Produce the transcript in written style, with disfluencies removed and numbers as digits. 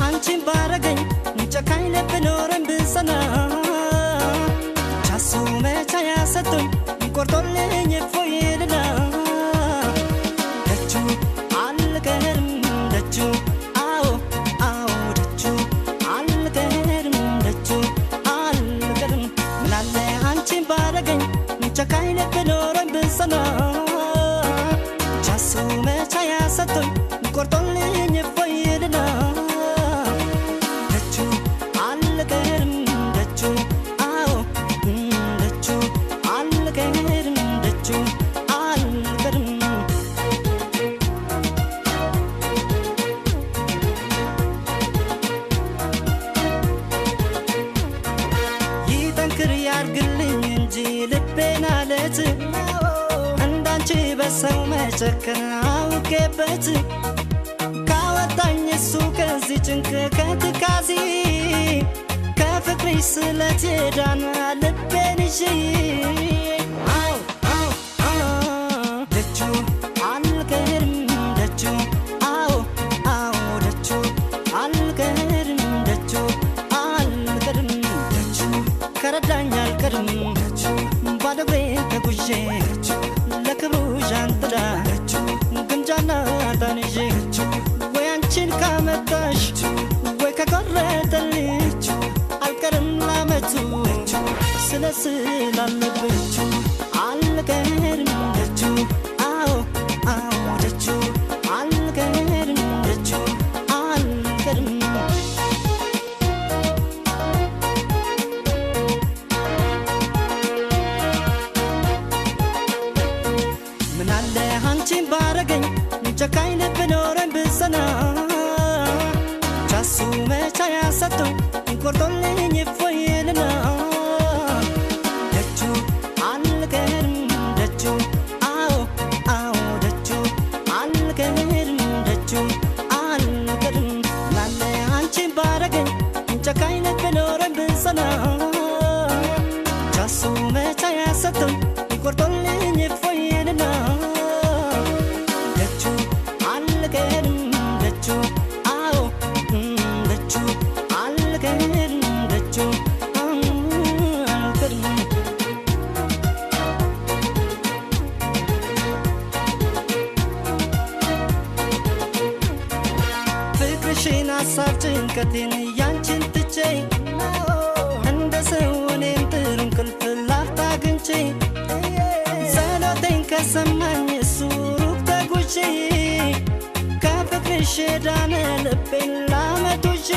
አንቺን ባረገኝ ጨካኝ ልብ ኖረኝ ብጸና ቻሱ መቻ ያሰጡኝ ቆርጦልኝ እፎይልና ደጁ አልቀርም ደጁ አዎ አዎ ደጁ አልቀርም ደጁ አልቀርም ምናለ አንቺን ባረገኝ ጨካኝ ልብ ኖረኝ ብጸና ቻሱ መቻ ያሰጡኝ ቆርጦልኝ እፎይልና እንዳንቺ በሰው መጨከን አውቄበት ካወጣኝ እሱ ከዚህ ጭንቅ ከትካዜ ከፍቅርሽ ስለት የዳነ ልቤን ይዤ ደጁ አልቀርም ደጁ አዎ አዎ ደጁ አልቀርም ደጁ አልቀርም ደጁ ከረዳኝ አልቀርም ባዶ እግሬን ተጉዤ ለክብሩ ዣንጥላ ግምጃና ዕጣን ይዤ ወይ አንቺን ካመጣሽ ወይ ከቆረጠልኝ አልቀርም ላመቱ ስለስላለብኝ አልቀርም ደጁ አዎ አዎ ደጁ አልቀርም ደጁ አልቀርም ምናለ አንቺን ባረገኝ ጨካኝ ልብ ኖረኝ ብጸና ቻሱ መቻ ያሰጡኝ ቆርጦልኝ እፎይልና ደጁ አልቀርም ደጁ አዎ አዎ ደጁ አልቀርም ደጁ አልቀርም ምናለ አንቺን ባረገኝ ጨካኝ ልብ ኖረኝ ብጸና ቻሱ መቻ ያሰጡኝ ቆርጦልኝ እፎይልና ደጁ አልቀርም ደጁ አዎ ደጁ አልቀርም ደጁ አልቀርም ፍቅርሽን ሀሳብ ጭንቀቴን ያንቺን ትቼ እንደ ሰው እኔም ጥሩ እንቅልፍ ላፍታ አግኝቼ ጸሎቴን ከሰማኝ እሱ ሩቅ ተጉዤ ከፍቅርሽ የዳነ ልቤን ላመጡዤ